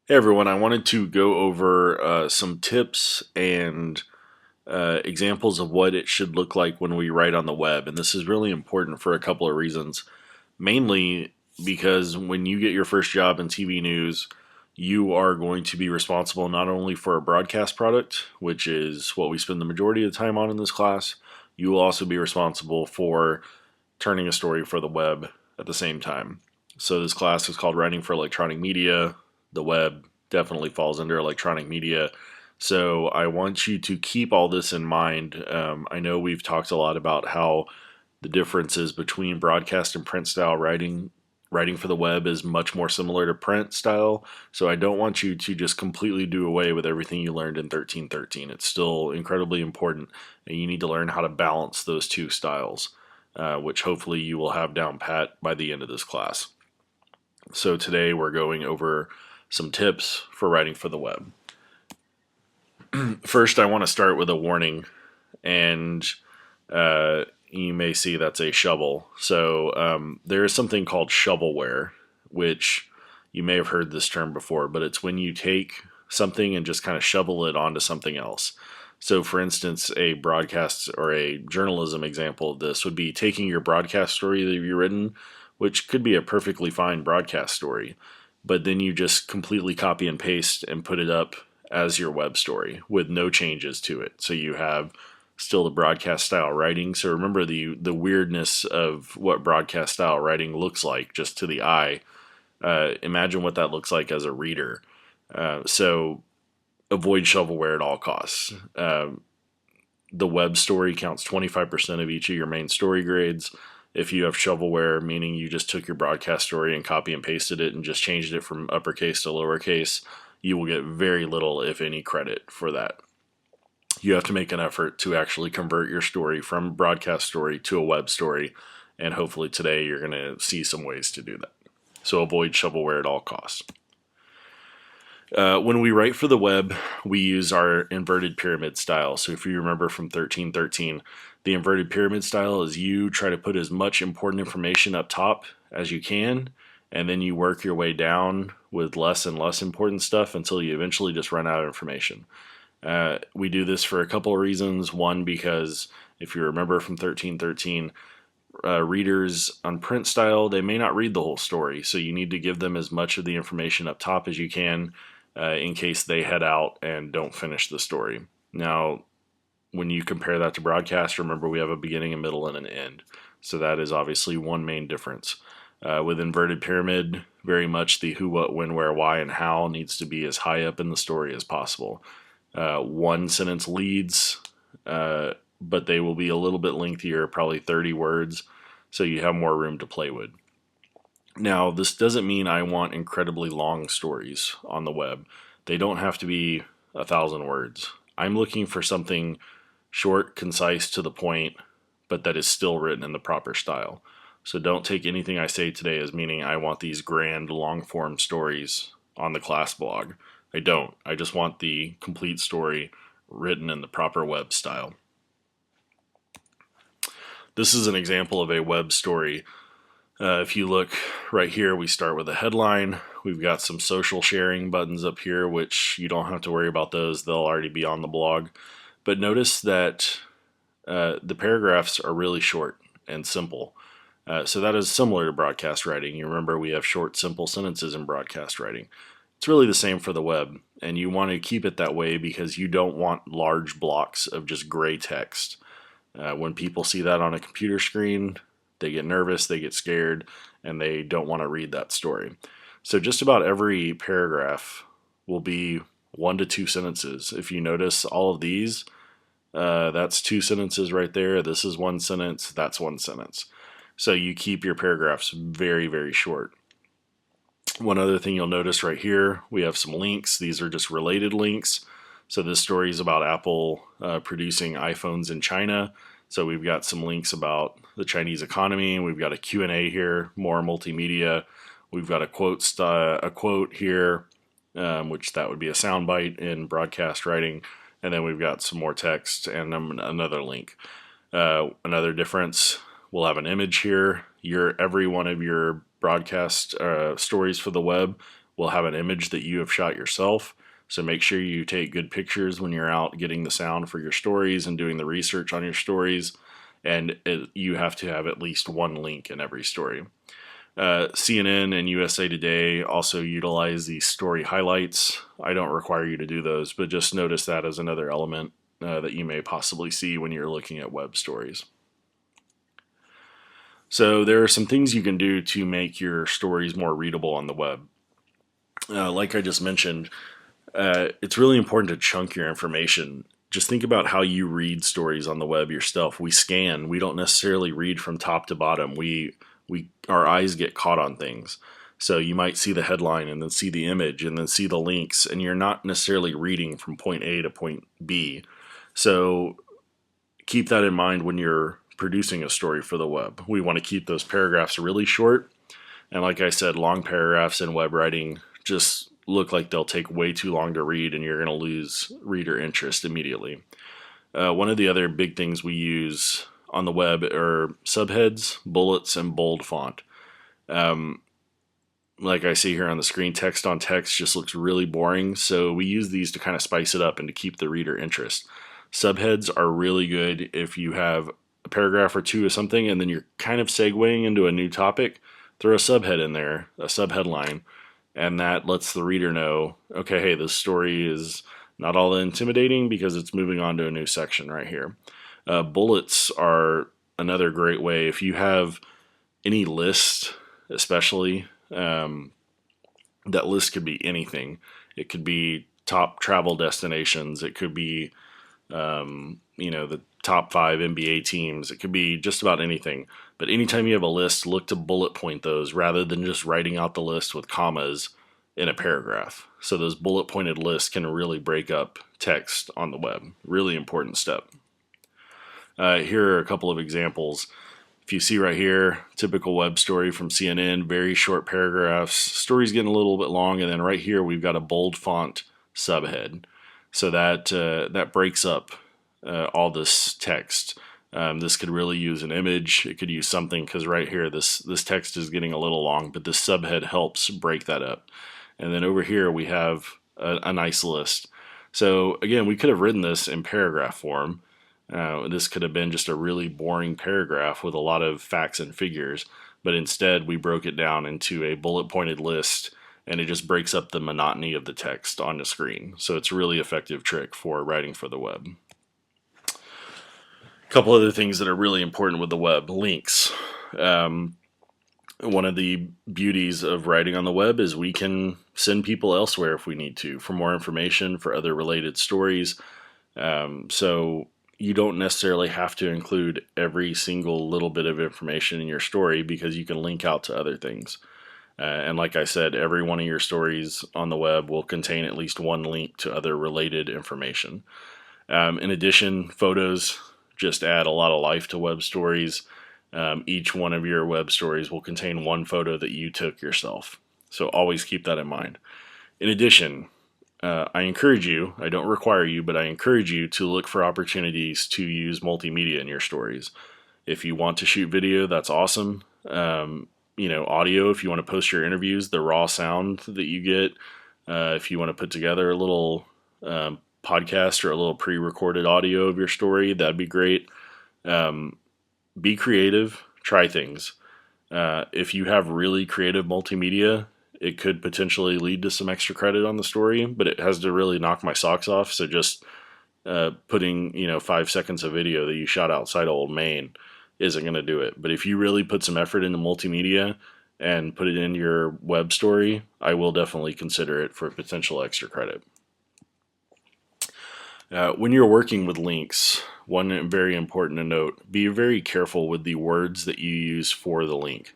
Hey everyone, I wanted to go over some tips and examples of what it should look like when we write on the web. And this is really important for a couple of reasons. Mainly because when you get your first job in TV news, you are going to be responsible not only for a broadcast product, which is what we spend the majority of the time on in this class, you will also be responsible for turning a story for the web at the same time. So this class is called Writing for Electronic Media. The web definitely falls under electronic media. So I want you to keep all this in mind. I know we've talked a lot about how the differences between broadcast and print style writing for the web is much more similar to print style. So I don't want you to just completely do away with everything you learned in 1313. It's still incredibly important, and you need to learn how to balance those two styles, which hopefully you will have down pat by the end of this class. So today we're going over some tips for writing for the web. First, I want to start with a warning, and you may see that's a shovel. So there is something called shovelware, which you may have heard this term before, but it's when you take something and just kind of shovel it onto something else. So, for instance, a broadcast or a journalism example of this would be taking your broadcast story that you've written, which could be a perfectly fine broadcast story, but then you just completely copy and paste and put it up as your web story with no changes to it. So you have still the broadcast style writing. So remember the weirdness of what broadcast style writing looks like just to the eye. Imagine what that looks like as a reader. So avoid shovelware at all costs. The web story counts 25% of each of your main story grades. If you have shovelware, meaning you just took your broadcast story and copy and pasted it and just changed it from uppercase to lowercase, you will get very little, if any, credit for that. You have to make an effort to actually convert your story from broadcast story to a web story, and hopefully today you're going to see some ways to do that. So avoid shovelware at all costs. When we write for the web, we use our inverted pyramid style. So if you remember from 1313, the inverted pyramid style is you try to put as much important information up top as you can, and then you work your way down with less and less important stuff until you eventually just run out of information. We do this for a couple of reasons. One, because if you remember from 1313, readers on print style, they may not read the whole story, so you need to give them as much of the information up top as you can in case they head out and don't finish the story. Now, when you compare that to broadcast, remember we have a beginning, a middle, and an end. So that is obviously one main difference. With inverted pyramid, very much the who, what, when, where, why, and how needs to be as high up in the story as possible. One sentence leads, but they will be a little bit lengthier, probably 30 words, so you have more room to play with. Now, this doesn't mean I want incredibly long stories on the web. They don't have to be 1,000 words. I'm looking for something short, concise, to the point, but that is still written in the proper style. So don't take anything I say today as meaning I want these grand, long-form stories on the class blog. I don't. I just want the complete story written in the proper web style. This is an example of a web story. If you look right here, we start with a headline. We've got some social sharing buttons up here, which you don't have to worry about those. They'll already be on the blog. But notice that the paragraphs are really short and simple. So that is similar to broadcast writing. You remember we have short, simple sentences in broadcast writing. It's really the same for the web, and you want to keep it that way because you don't want large blocks of just gray text. When people see that on a computer screen, they get nervous, they get scared, and they don't want to read that story. So just about every paragraph will be 1 to 2 sentences. If you notice all of these, that's 2 sentences right there. This is 1 sentence, that's 1 sentence. So you keep your paragraphs very, very short. One other thing you'll notice right here, we have some links. These are just related links. So this story is about Apple producing iPhones in China. So we've got some links about the Chinese economy. We've got a Q&A here, more multimedia. We've got a quote here, which that would be a soundbite in broadcast writing. And then we've got some more text and another link. Another difference, we'll have an image here. Every one of your broadcast stories for the web will have an image that you have shot yourself. So make sure you take good pictures when you're out getting the sound for your stories and doing the research on your stories. And you have to have at least one link in every story. CNN and USA Today also utilize these story highlights. I don't require you to do those, but just notice that as another element that you may possibly see when you're looking at web stories. So there are some things you can do to make your stories more readable on the web. Like I just mentioned, it's really important to chunk your information. Just think about how you read stories on the web yourself. We scan. We don't necessarily read from top to bottom. Our eyes get caught on things. So you might see the headline and then see the image and then see the links, and you're not necessarily reading from point A to point B. So keep that in mind when you're producing a story for the web. We want to keep those paragraphs really short. And like I said, long paragraphs in web writing just look like they'll take way too long to read, and you're going to lose reader interest immediately. One of the other big things we use on the web are subheads, bullets, and bold font. Like I see here on the screen, text on text just looks really boring, so we use these to kind of spice it up and to keep the reader interest. Subheads are really good if you have a paragraph or two of something and then you're kind of segueing into a new topic. Throw a subhead in there, a subheadline, and that lets the reader know, okay, hey, this story is not all that intimidating because it's moving on to a new section right here. Bullets are another great way. If you have any list, especially, that list could be anything. It could be top travel destinations. It could be, the top 5 NBA teams. It could be just about anything. But anytime you have a list, look to bullet point those rather than just writing out the list with commas in a paragraph. So those bullet pointed lists can really break up text on the web. Really important step. Here are a couple of examples. If you see right here, typical web story from CNN, very short paragraphs, story's getting a little bit long, and then right here we've got a bold font subhead. So that breaks up all this text. This could really use an image. It could use something, because right here this text is getting a little long, but this subhead helps break that up. And then over here we have a nice list. So again, we could have written this in paragraph form. This could have been just a really boring paragraph with a lot of facts and figures, but instead we broke it down into a bullet pointed list, and it just breaks up the monotony of the text on the screen. So it's a really effective trick for writing for the web. A couple other things that are really important with the web: links. One of the beauties of writing on the web is we can send people elsewhere if we need to for more information, for other related stories. So you don't necessarily have to include every single little bit of information in your story, because you can link out to other things. And like I said, every one of your stories on the web will contain at least one link to other related information. In addition, photos just add a lot of life to web stories. Each one of your web stories will contain one photo that you took yourself. So always keep that in mind. In addition, I encourage you, I don't require you, but I encourage you to look for opportunities to use multimedia in your stories. If you want to shoot video, that's awesome. Audio, if you want to post your interviews, the raw sound that you get, if you want to put together a little podcast or a little pre-recorded audio of your story, that'd be great. Be creative, try things. If you have really creative multimedia, it could potentially lead to some extra credit on the story, but it has to really knock my socks off. So just putting 5 seconds of video that you shot outside of Old Main isn't going to do it. But if you really put some effort into multimedia and put it in your web story, I will definitely consider it for potential extra credit. When you're working with links, one very important to note: be very careful with the words that you use for the link.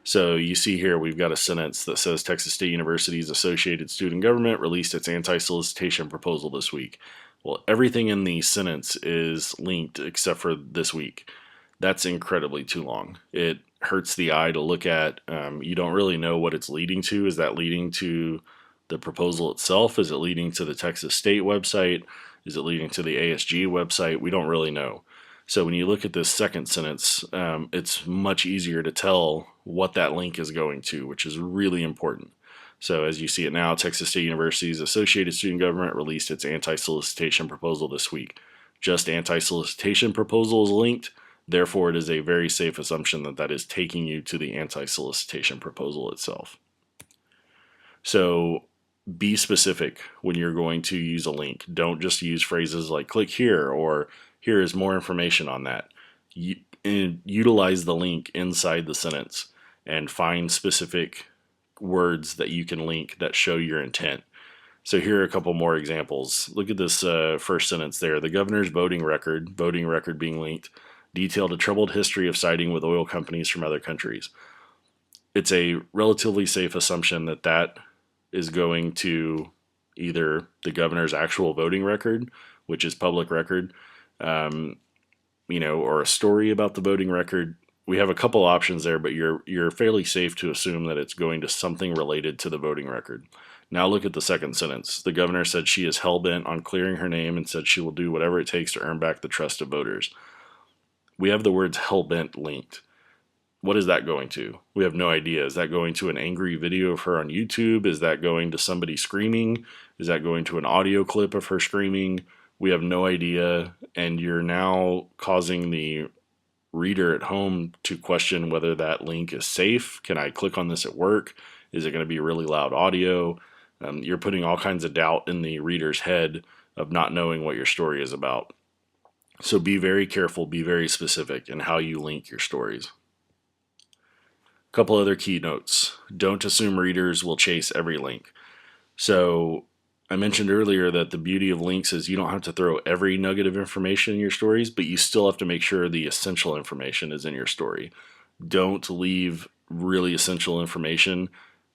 So you see here we've got a sentence that says Texas State University's Associated Student Government released its anti-solicitation proposal this week. Well, everything in the sentence is linked except for this week. That's incredibly too long. It hurts the eye to look at. You don't really know what it's leading to. Is that leading to the proposal itself? Is it leading to the Texas State website? Is it leading to the ASG website? We don't really know. So when you look at this second sentence, it's much easier to tell what that link is going to, which is really important. So as you see it now, Texas State University's Associated Student Government released its anti-solicitation proposal this week. Just anti-solicitation proposal is linked. Therefore, it is a very safe assumption that that is taking you to the anti-solicitation proposal itself. So be specific when you're going to use a link. Don't just use phrases like click here or here is more information on that. Utilize the link inside the sentence and find specific words that you can link that show your intent. So here are a couple more examples. Look at this first sentence there. The governor's voting record being linked, detailed a troubled history of siding with oil companies from other countries. It's a relatively safe assumption that that is going to either the governor's actual voting record, which is public record, or a story about the voting record. We have a couple options there, but you're fairly safe to assume that it's going to something related to the voting record. Now look at the second sentence. The governor said she is hell-bent on clearing her name and said she will do whatever it takes to earn back the trust of voters. We have the words hell-bent linked. What is that going to? We have no idea. Is that going to an angry video of her on YouTube? Is that going to somebody screaming? Is that going to an audio clip of her screaming? We have no idea, and you're now causing the reader at home to question whether that link is safe. Can I click on this at work? Is it going to be really loud audio? You're putting all kinds of doubt in the reader's head of not knowing what your story is about. So be very careful, be very specific in how you link your stories. A couple other key notes. Don't assume readers will chase every link. So I mentioned earlier that the beauty of links is you don't have to throw every nugget of information in your stories, but you still have to make sure the essential information is in your story. Don't leave really essential information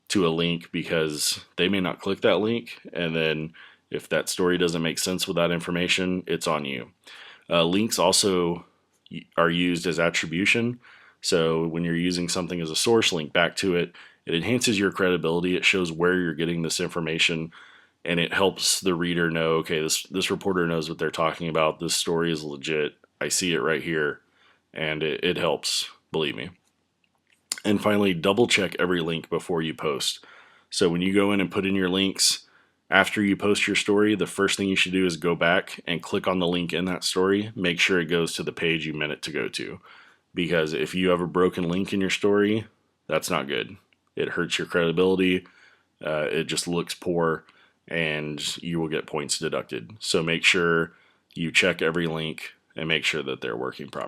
to a link because they may not click that link, and then if that story doesn't make sense with that information, it's on you. Links also are used as attribution. So when you're using something as a source, link back to it. It enhances your credibility. It shows where you're getting this information, and it helps the reader know, okay, this reporter knows what they're talking about. This story is legit. I see it right here, and it helps, believe me. And finally, double check every link before you post. So when you go in and put in your links, after you post your story, the first thing you should do is go back and click on the link in that story. Make sure it goes to the page you meant it to go to. Because if you have a broken link in your story, that's not good. It hurts your credibility. It just looks poor, and you will get points deducted. So make sure you check every link and make sure that they're working properly.